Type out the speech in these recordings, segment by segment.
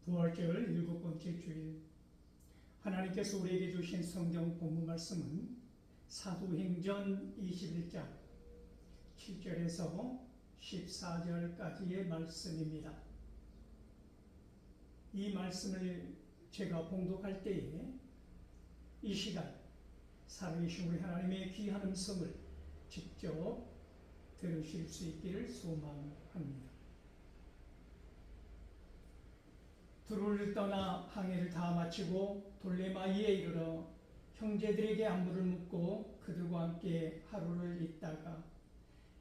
부활절 7번째 주일, 하나님께서 우리에게 주신 성경 본문 말씀은 사도행전 21장 7절에서 14절까지의 말씀입니다. 이 말씀을 제가 봉독할 때에 이 시간 살아계신 우리 하나님의 귀한 음성을 직접 들으실 수 있기를 소망합니다. 두루를 떠나 항해를 다 마치고 돌레마이에 이르러 형제들에게 안부를 묻고 그들과 함께 하루를 있다가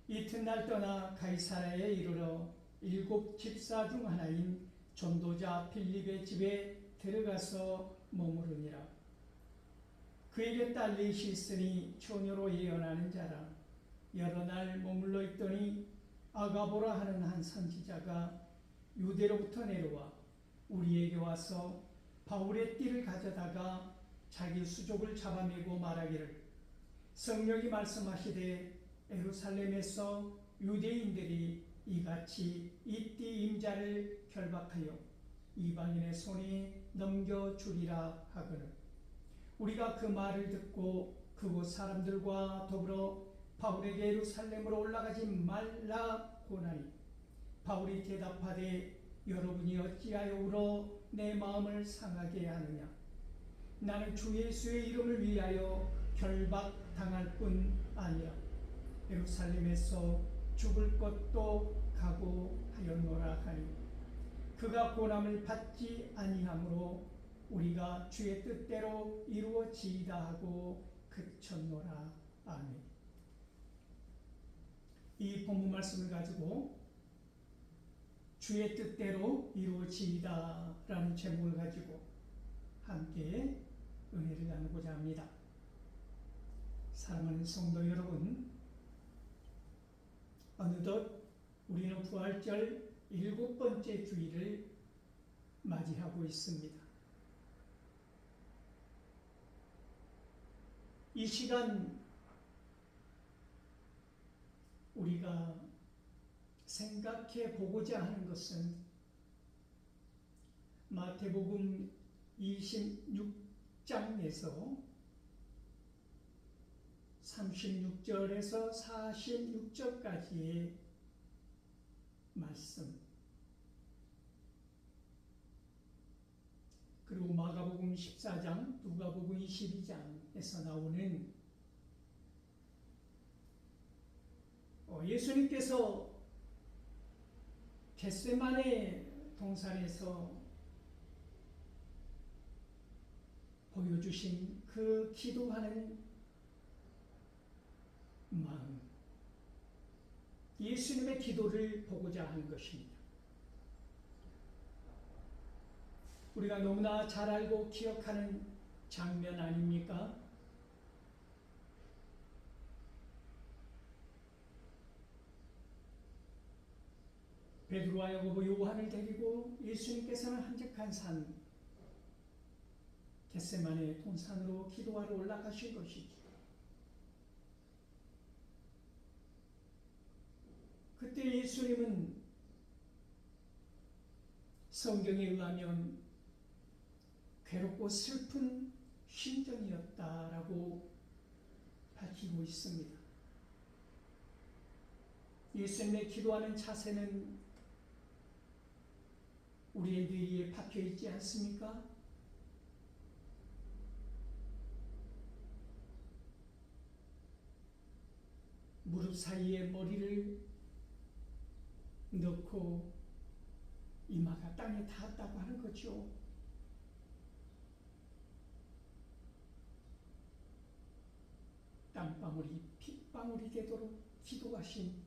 이튿날 떠나 가이사랴에 이르러 7 집사 중 하나인 전도자 빌립의 집에 들어가서 머무르니라. 그에게 딸 넷이 있으니 처녀로 예언하는 자라. 여러 날 머물러 있더니 아가보라 하는 한 선지자가 유대로부터 내려와 우리에게 와서 바울의 띠를 가져다가 자기 수족을 잡아매고 말하기를, 성령이 말씀하시되 예루살렘에서 유대인들이 이같이 이 띠 임자를 결박하여 이방인의 손에 넘겨주리라 하거늘, 우리가 그 말을 듣고 그곳 사람들과 더불어 바울에게 예루살렘으로 올라가지 말라 고나니, 바울이 대답하되 여러분이 어찌하여 울어 내 마음을 상하게 하느냐. 나는 주 예수의 이름을 위하여 결박당할 뿐 아니라 예루살렘에서 죽을 것도 각오하였노라 하니, 그가 고난을 받지 아니하므로 우리가 주의 뜻대로 이루어지이다 하고 그쳤노라. 아멘. 이 본문 말씀을 가지고 주의 뜻대로 이루어지이다 라는 제목을 가지고 함께 은혜를 나누고자 합니다. 사랑하는 성도 여러분, 어느덧 우리는 부활절 7번째 주일을 맞이하고 있습니다. 이 시간 우리가 생각해 보고자 하는 것은 마태복음 26장에서 36절에서 46절까지의 말씀, 그리고 마가복음 14장, 누가복음 22장에서 나오는 예수님께서 겟세마네 동산에서 보여주신 그 기도하는 마음, 예수님의 기도를 보고자 하는 것입니다. 우리가 너무나 잘 알고 기억하는 장면 아닙니까? 베드로와 야고보, 요한을 데리고 예수님께서는 한적한 산 겟세마네 동산으로 기도하러 올라가신 것이죠. 그때 예수님은 성경에 의하면 괴롭고 슬픈 심정이었다라고 밝히고 있습니다. 예수님의 기도하는 자세는 우리의 뇌리에 박혀 있지 않습니까? 무릎 사이에 머리를 넣고 이마가 땅에 닿았다고 하는 거죠. 땀방울이 핏방울이 되도록 기도하신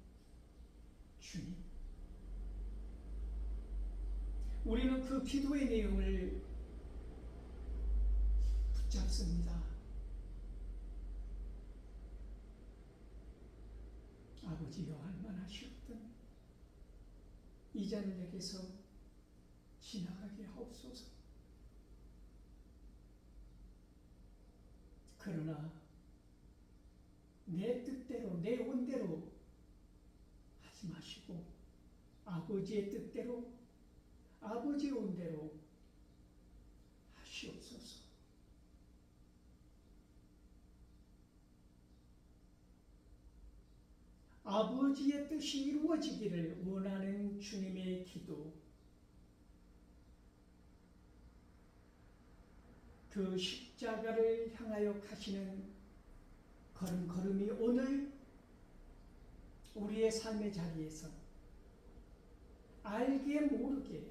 주님, 우리는 그 기도의 내용을 붙잡습니다. 아버지여, 할만하시옵든 이 잔을 내게서 지나가게 하옵소서. 그러나 내 뜻대로, 내 온대로 하지 마시고 아버지의 뜻대로, 아버지의 온대로 아버지의 뜻이 이루어지기를 원하는 주님의 기도, 그 십자가를 향하여 가시는 걸음걸음이 오늘 우리의 삶의 자리에서 알게 모르게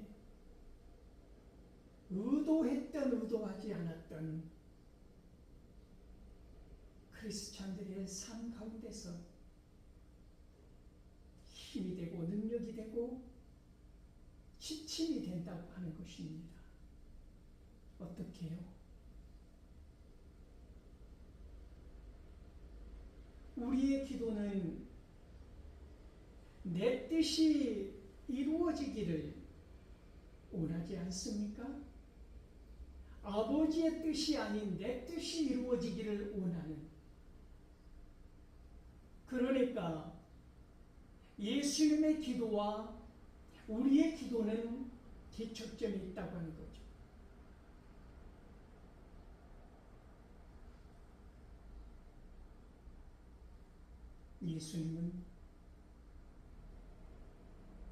의도했던 의도하지 않았던 크리스찬들의 삶 가운데서 힘이 되고 능력이 되고 지침이 된다고 하는 것입니다. 어떻게 해요? 우리의 기도는 내 뜻이 이루어지기를 원하지 않습니까? 아버지의 뜻이 아닌 내 뜻이 이루어지기를 원하는, 그러니까 예수님의 기도와 우리의 기도는 대척점이 있다고 하는 거죠.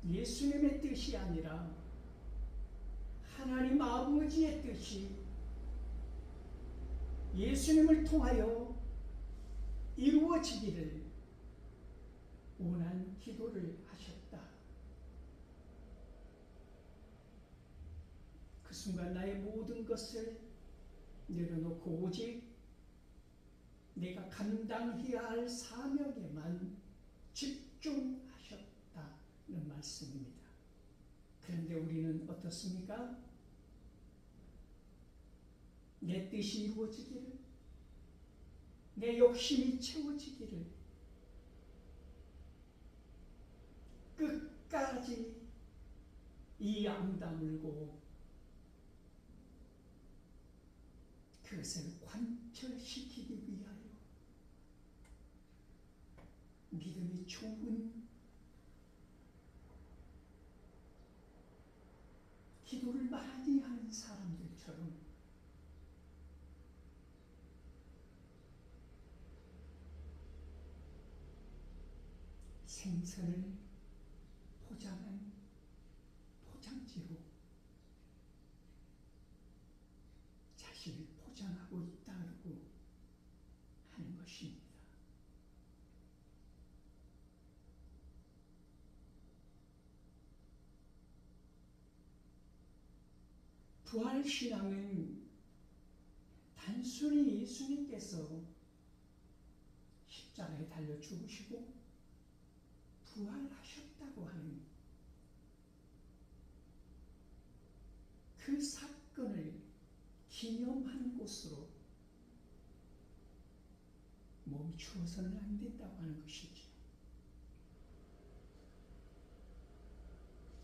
예수님의 뜻이 아니라 하나님 아버지의 뜻이 예수님을 통하여 이루어지기를 원한 기도를 하셨다. 그 순간 나의 모든 것을 내려놓고 오직 내가 감당해야 할 사명에만 집중하셨다는 말씀입니다. 그런데 우리는 어떻습니까? 내 뜻이 이루어지기를, 내 욕심이 채워지기를 끝까지 이 안 다물고 그것을 관철시키기 위하여 믿음이 좋은 기도를 많이 하는 사람들처럼 생선을 포장한 포장지로 자신을 포장하고 있다고 하는 것입니다. 부활신앙은 단순히 예수님께서 십자가에 달려 죽으시고 부활하셨다고 하는 그 사건을 기념하는 곳으로 멈추어서는 안 된다고 하는 것이죠.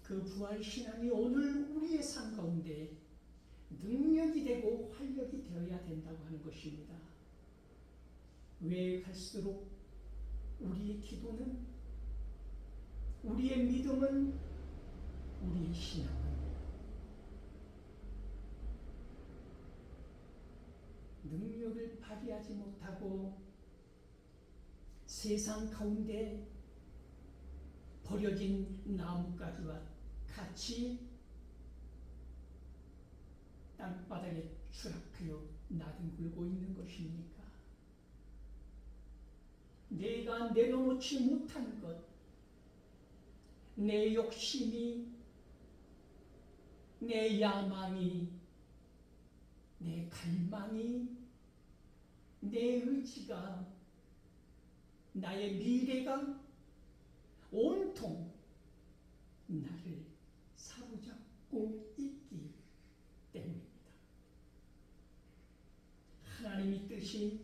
그 부활신앙이 오늘 우리의 삶 가운데 능력이 되고 활력이 되어야 된다고 하는 것입니다. 왜 갈수록 우리의 기도는, 우리의 믿음은, 우리의 신앙은 능력을 발휘하지 못하고 세상 가운데 버려진 나뭇가지와 같이 땅바닥에 추락하여 나뒹굴고 있는 것입니까? 내가 내려놓지 못한 것, 내 욕심이, 내 야망이, 내 갈망이, 내 의지가, 나의 미래가 온통 나를 사로잡고 있기 때문입니다. 하나님의 뜻이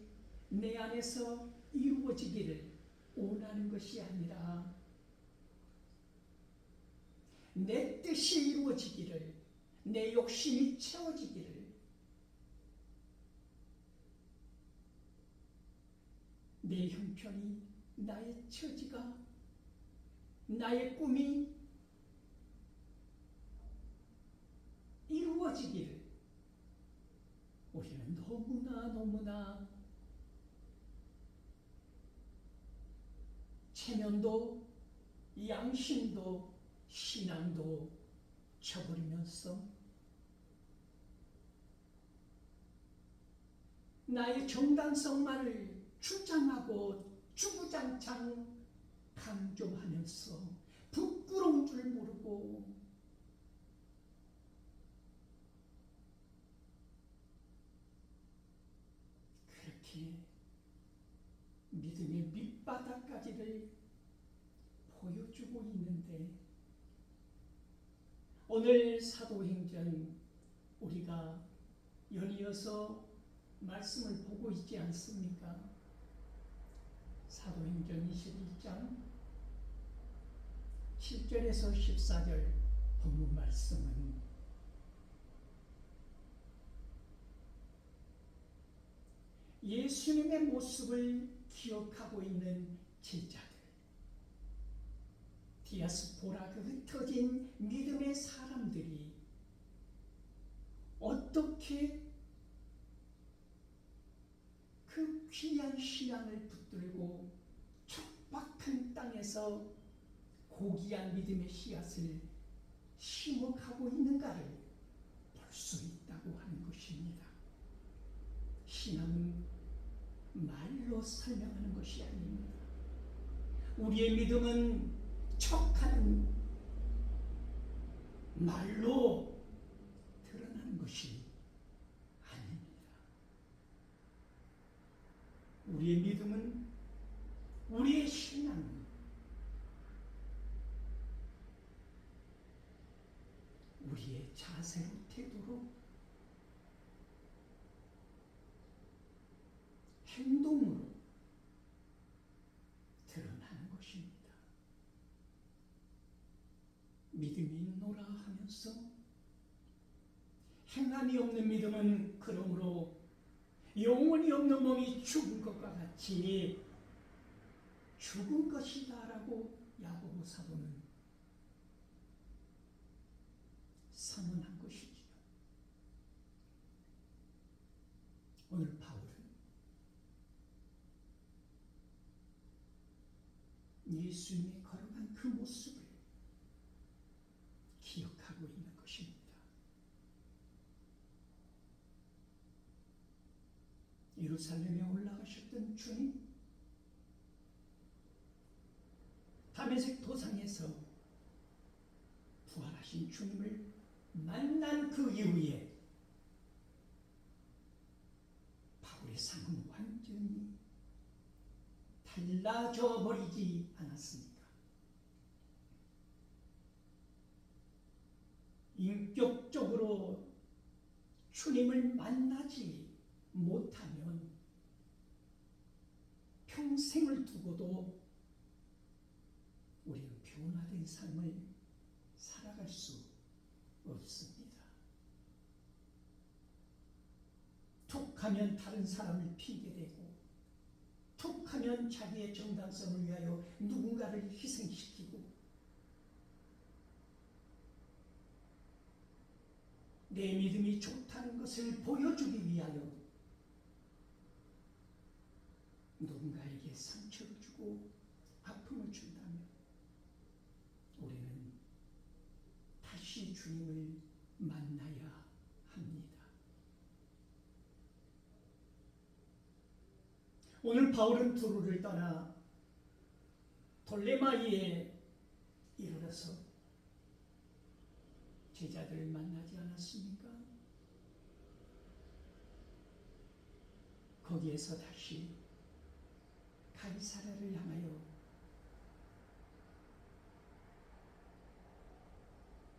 내 안에서 이루어지기를 원하는 것이 아니라 내 뜻이 이루어지기를, 내 욕심이 채워지기를, 내 형편이, 나의 처지가, 나의 꿈이 이루어지기를 우리는 너무나 체면도 양심도 신앙도 쳐버리면서 나의 정당성만을 주장하고 주구장창 강조하면서 부끄러운 줄 모르고 그렇게 믿음의 밑바닥까지를 보여주고 있는데 오늘 사도행전 우리가 연이어서 말씀을 보고 있지 않습니까? 사도행전 21장 7절에서 14절 본문 말씀은 예수님의 모습을 기억하고 있는 제자들, 디아스포라 그 흩어진 믿음의 사람들이 어떻게 그 귀한 신앙을 붙들고 척박한 땅에서 고귀한 믿음의 씨앗을 심어가고 있는가를 볼 수 있다고 하는 것입니다. 신앙은 말로 설명하는 것이 아닙니다. 우리의 믿음은 척하는 말로 드러나는 것이 아닙니다. 우리의 믿음은, 우리의 신앙은 우리의 자세로, 태도로, 행동으로 드러나는 것입니다. 믿음이 있노라 하면서 행함이 없는 믿음은 그러므로 영혼이 없는 몸이 죽은 것과 같이 죽은 것이다라고 야고보 사도는 선언한 것이지요. 오늘 바울은 예수님이 걸어간 그 모습을 기억하고 있는 것입니다. 예루살렘에 올라가셨던 주님, 다메섹 도상에서 부활하신 주님을 만난 그 이후에 바울의 삶은 완전히 달라져 버리지 않았습니까? 인격적으로 주님을 만나지 못하면 평생을 두고도 우리는 변화된 삶을 살아갈 수 없습니다. 툭하면 다른 사람을 핑계대고, 툭하면 자기의 정당성을 위하여 누군가를 희생시키고, 내 믿음이 좋다는 것을 보여주기 위하여 누군가에게 상처를 주고 아픔을 준다면 우리는 다시 주님을 만나야 합니다. 오늘 바울은 두루를 떠나 돌레마이에 이르러서 제자들을 만나지 않았습니까? 거기에서 다시 가이사랴를 향하여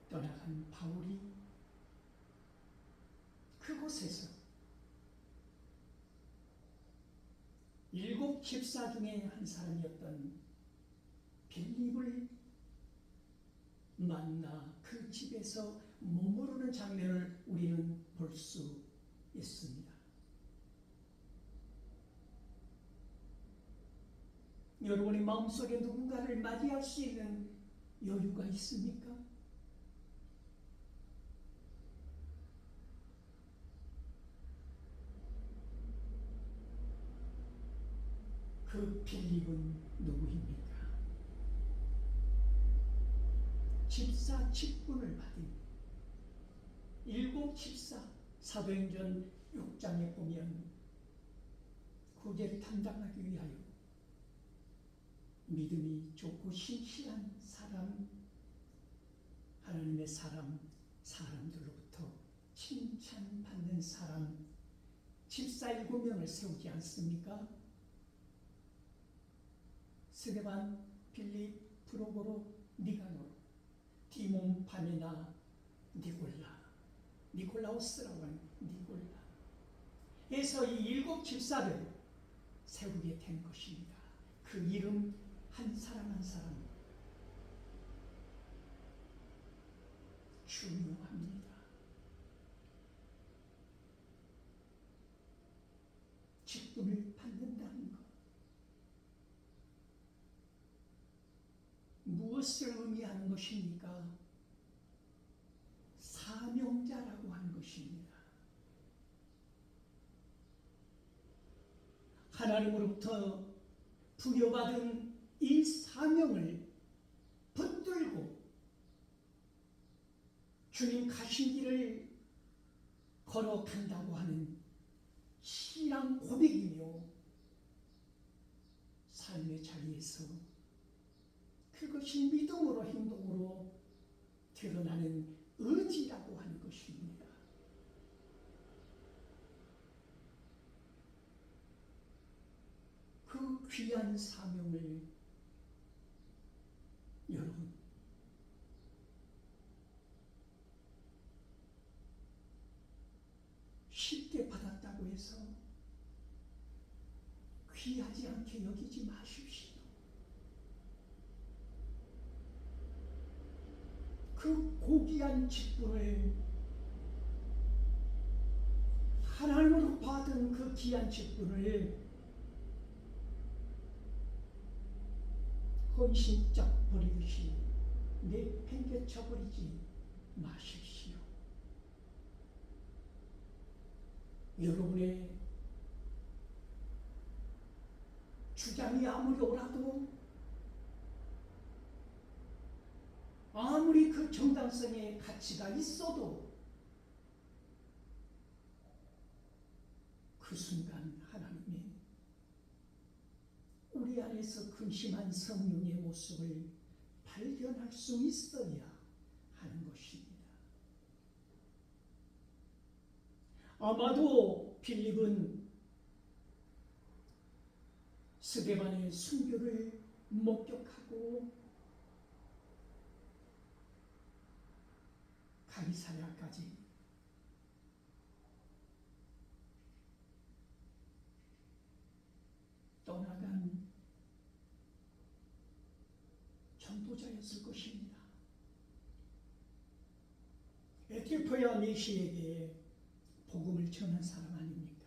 떠나간 바울이 그곳에서 7 집사 중에 한 사람이었던 빌립을 만나 그 집에서 머무르는 장면을 우리는 볼 수 있습니다. 여러분의 마음속에 누군가를 맞이할 수 있는 여유가 있습니까? 그 빌립은 누구입니까? 집사 직분을 받은 일곱 집사, 사도행전 6장에 보면 구제를 담당하기 위하여 믿음이 좋고 신실한 사람, 하나님의 사람들로부터 칭찬받는 사람, 집사 7명을 세우지 않습니까? 스데반, 빌립, 프로고로, 니가노, 디몬, 바메나, 니콜라오스라고 하는 니콜라. 그래서 이 7 집사를 세우게 된 것입니다. 그 이름 한 사람 한 사람 중요합니다. 직분을 받는다는 것. 무엇을 의미하는 것입니까? 사명자라고 하는 것입니다. 하나님으로부터 부여받은 이 사명을 붙들고 주님 가신 길을 걸어간다고 하는 신앙 고백이며 삶의 자리에서 그것이 믿음으로 행동으로 드러나는 의지라고 하는 것입니다. 그 귀한 사명을 여러분 쉽게 받았다고 해서 귀하지 않게 여기지 마십시오. 그 고귀한 직분을 하나님으로 받은 그 귀한 직분을 헌신적 버리듯이 내팽개쳐 버리지 마십시오. 여러분의 주장이 아무리 옳아도 아무리 그 정당성의 가치가 있어도 그 순간 하나님이 우리 안에서 근심한 성령의 모습을 발견할 수 있어야 하는 것입니다. 아마도 빌립은 스데반의 순교를 목격하고 가이사랴까지 떠나간 전도자였을 것입니다. 에티오피아 내시에게 복음을 전한 사람 아닙니까?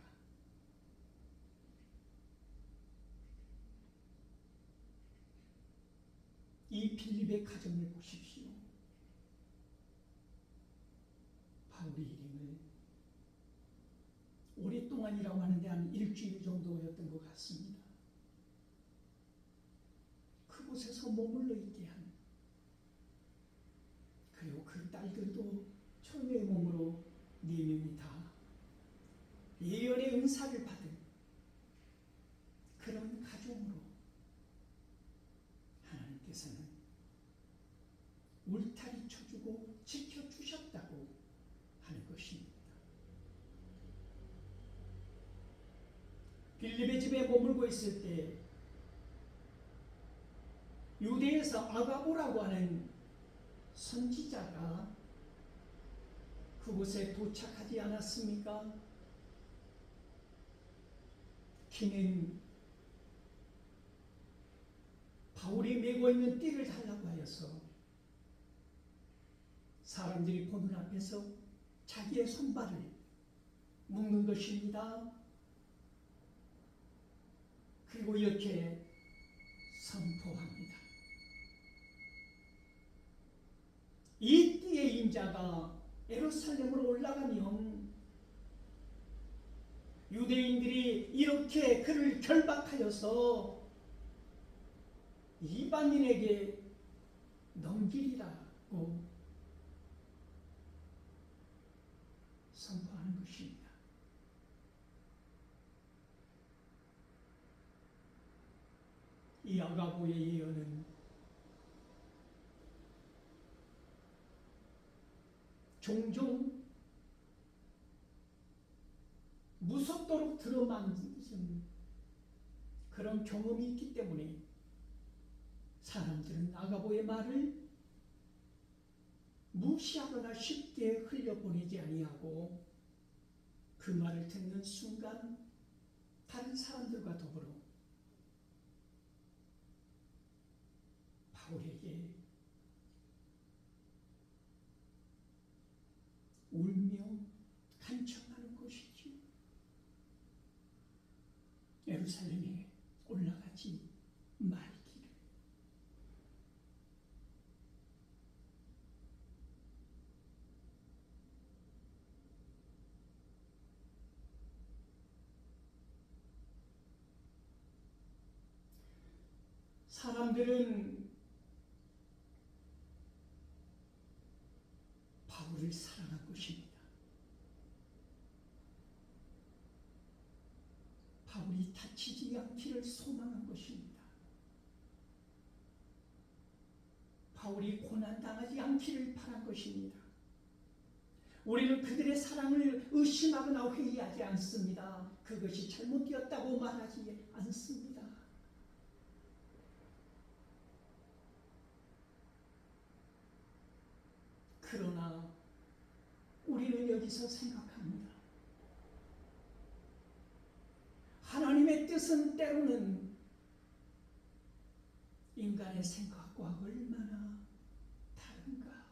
이 빌립의 가정을 보십시오. 바울의 일행을 오랫동안이라고 하는데 한 일주일 정도였던 것 같습니다. 그곳에서 머물러 있게 한, 그리고 그 딸들도 처녀의 몸으로 4명이 다 예언의 은사를 받은 그런 가정으로 하나님께서는 울타리 쳐주고 지켜주셨다고 하는 것입니다. 빌립의 집에 머물고 있을 때 유대에서 아가보라고 하는 선지자가 그곳에 도착하지 않았습니까? 그는 바울이 메고 있는 띠를 달라고 하여서 사람들이 보는 앞에서 자기의 손발을 묶는 것입니다. 그리고 이렇게 선포합니다. 이 띠의 임자가 예루살렘으로 올라가면 유대인들이 이렇게 그를 결박하여서 이방인에게 넘기리라 받고 선포하는 것입니다. 이 아가보의 예언은 종종 무섭도록 들어맞은 그런 경험이 있기 때문에 사람들은 아가보의 말을 무시하거나 쉽게 흘려보내지 아니하고 그 말을 듣는 순간 다른 사람들과 더불어 바울에게 울며 간청하는 것이죠. 예루살렘에 올라가지 말기를. 사람들은 바울을 사랑한 것입니다. 바울이 다치지 않기를 소망한 것입니다. 바울이 고난당하지 않기를 바란 것입니다. 우리는 그들의 사랑을 의심하거나 회의하지 않습니다. 그것이 잘못되었다고 말하지 않습니다. 그러나 우리는 여기서 생각합니다. 하나님의 뜻은 때로는 인간의 생각과 얼마나 다른가.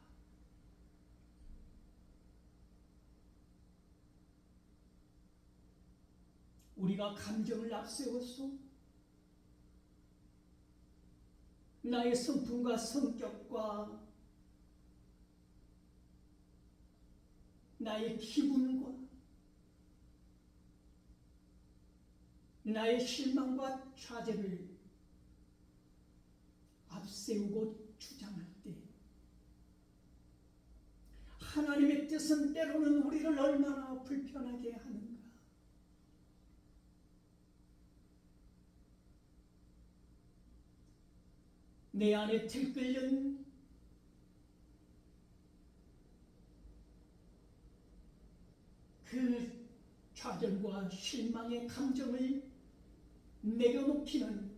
우리가 감정을 앞세워서 나의 성품과 성격과 나의 기분과 나의 실망과 좌절을 앞세우고 주장할 때 하나님의 뜻은 때로는 우리를 얼마나 불편하게 하는가. 내 안에 들끓는 그 좌절과 실망의 감정을 내려놓기는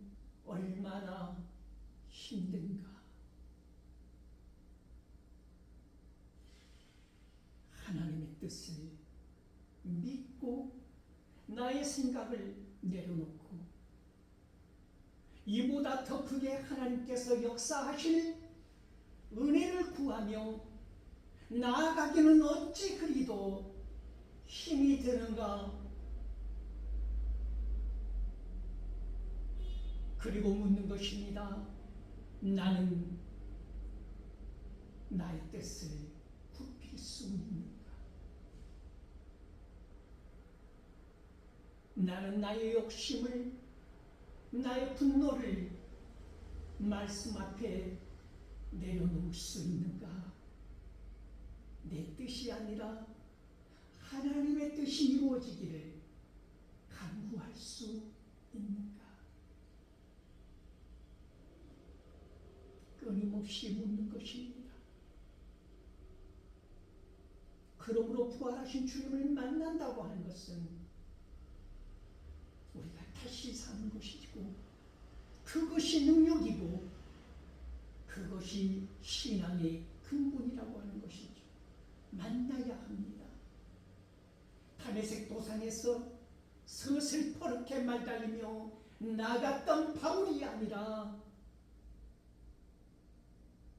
얼마나 힘든가. 하나님의 뜻을 믿고 나의 생각을 내려놓고 이보다 더 크게 하나님께서 역사하실 은혜를 구하며 나아가기는 어찌 그리도 힘이 드는가. 그리고 묻는 것입니다. 나는 나의 뜻을 굽힐 수 있는가? 나는 나의 욕심을, 나의 분노를 말씀 앞에 내려놓을 수 있는가? 내 뜻이 아니라 하나님의 뜻이 이루어지기를 간구할 수 있는가? 끊임없이 묻는 것입니다. 그러므로 부활하신 주님을 만난다고 하는 것은 우리가 다시 사는 것이고 그것이 능력이고 그것이 신앙의 근본이라고 하는 것이죠. 만나야 합니다. 다메섹 도상에서 서슬퍼렇게 말달리며 나갔던 바울이 아니라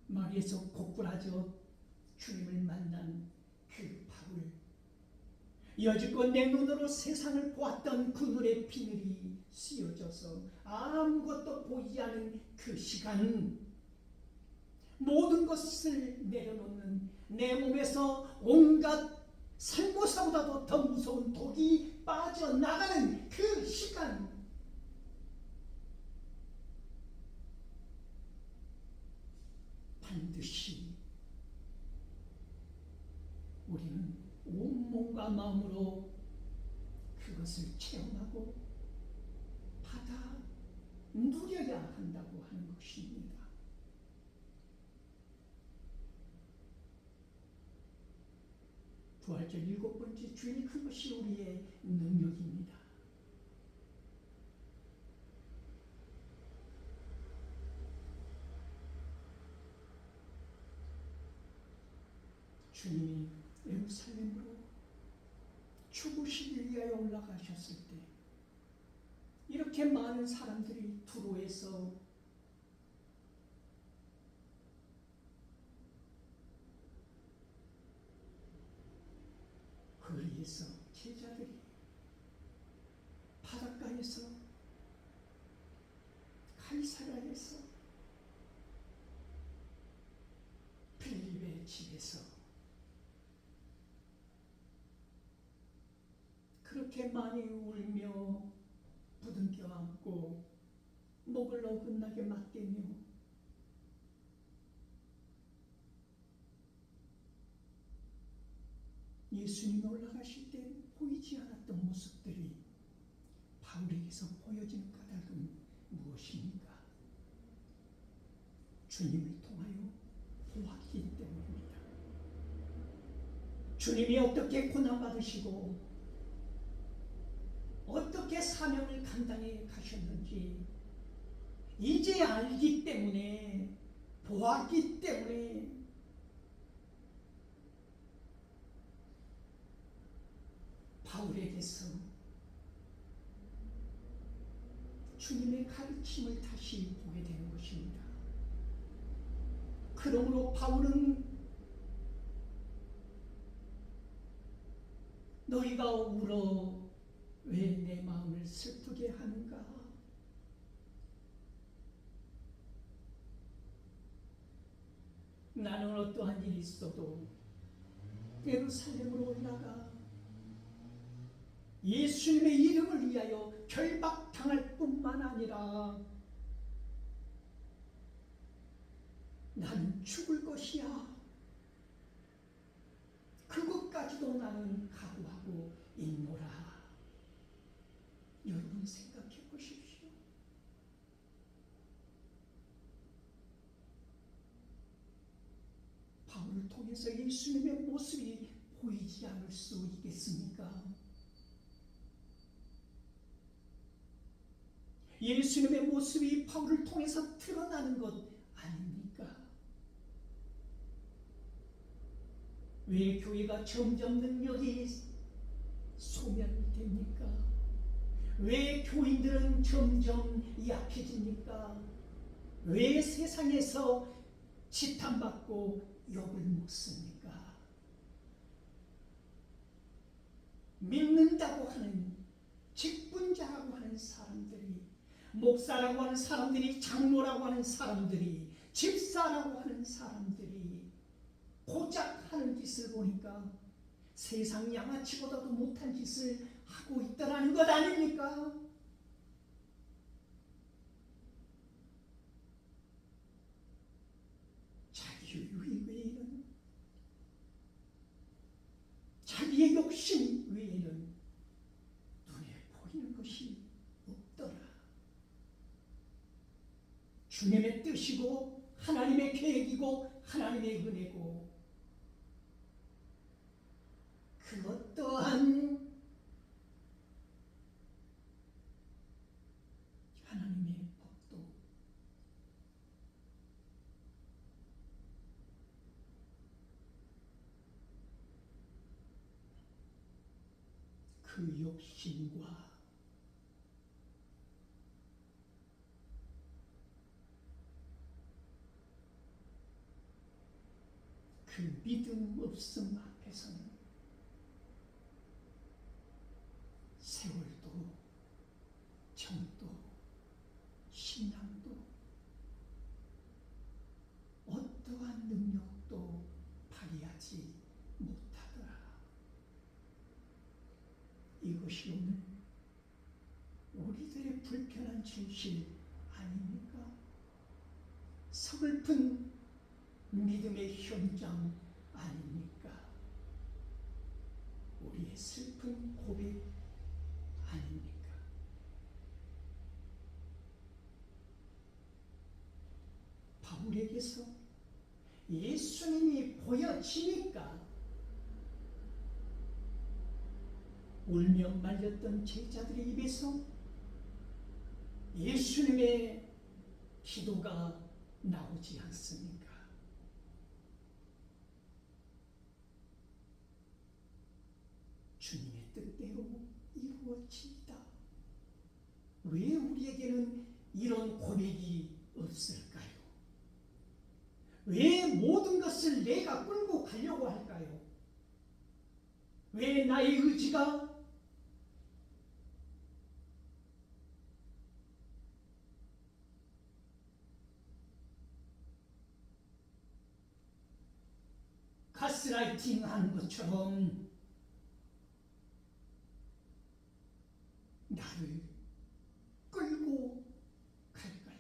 마리에서 고꾸라져 주님을 만난 그 바울, 여지껏 내 눈으로 세상을 보았던 그 눈의 비늘이 씌어져서 아무것도 보이지 않은 그 시간, 모든 것을 내려놓는 내 몸에서 온갖 살모사보다도 더 무서운 독이 빠져나가는 그 시간, 반드시 몸과 마음으로 그것을 체험하고 받아 누려야 한다고 하는 것입니다. 부활절 7번째 주일, 그것이 우리의 능력입니다. 주님이 예루살렘으로 죽으시기 위하여 올라가셨을 때 이렇게 많은 사람들이 두로에서 거리에서 제자들이 바닷가에서 가이사랴에서 빌립의 집에서 그렇게 많이 울며 부둥켜 안고 목을 어긋나게 맞대며 예수님이 올라가실 때 보이지 않았던 모습들이 바울에게서 보여지는 까닭은 무엇입니까? 주님을 통하여 보았기 때문입니다. 주님이 어떻게 고난받으시고 어떻게 사명을 감당해 가셨는지 이제 알기 때문에, 보았기 때문에 바울에게서 주님의 가르침을 다시 보게 되는 것입니다. 그러므로 바울은 너희가 울어 왜 내 마음을 슬프게 하는가? 나는 어떠한 일이 있어도 예루살렘으로 올라가 예수님의 이름을 위하여 결박당할 뿐만 아니라 나는 죽을 것이야. 그것까지도 나는 각오하고 있노라. 여러분 생각해 보십시오. 바울을 통해서 예수님의 모습이 보이지 않을 수 있겠습니까? 예수님의 모습이 바울을 통해서 드러나는 것 아닙니까? 왜 교회가 점점 능력이 소멸됩니까? 왜 교인들은 점점 약해집니까? 왜 세상에서 지탄받고 욕을 먹습니까? 믿는다고 하는 직분자라고 하는 사람들이, 목사라고 하는 사람들이, 장로라고 하는 사람들이, 집사라고 하는 사람들이 고작 하는 짓을 보니까 세상 양아치보다도 못한 짓을 하고 있다라는 것 아닙니까? 자기의 유익 외에는, 자기의 욕심 외에는 눈에 보이는 것이 없더라. 주님의 뜻이고 하나님의 계획이고 하나님의 은혜고 그 어떠한 하나님의 법도 그 욕심과 그 믿음 없음 앞에서는 세월도, 정도, 신앙도, 어떠한 능력도 발휘하지 못하더라. 이것이 오늘 우리들의 불편한 진실 아닙니까? 서글픈 믿음의 현장 아닙니까? 우리의 슬픈 고백 아닙니까? 바울에게서 예수님이 보여지니까 울며 말렸던 제자들의 입에서 예수님의 기도가 나오지 않습니까? 주님의 뜻대로 이루어진다. 왜 우리에게는 이런 고백이 없을까요? 왜 모든 것을 내가 끌고 가려고 할까요? 왜 나의 의지가 가스라이팅 하는 것처럼 나를 끌고 갈까요?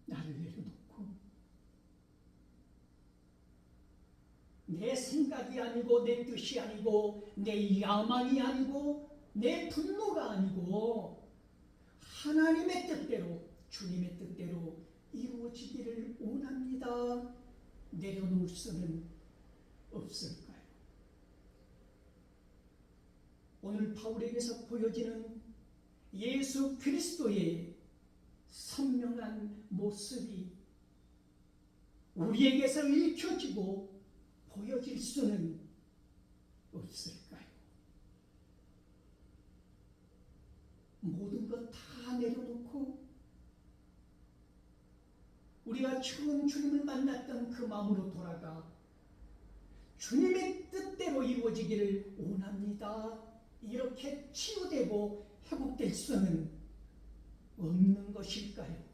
나를 내려놓고 내 생각이 아니고 내 뜻이 아니고 내 야망이 아니고 내 분노가 아니고 하나님의 뜻대로 주님의 뜻대로 이루어지기를 원합니다. 내려놓을 수는 없을까요? 오늘 바울에게서 보여지는 예수 그리스도의 선명한 모습이 우리에게서 읽혀지고 보여질 수는 없을까요? 모든 것 다 내려놓고 우리가 처음 주님을 만났던 그 마음으로 돌아가 주님의 뜻대로 이루어지기를 원합니다. 이렇게 치유되고 회복될 수는 없는 것일까요?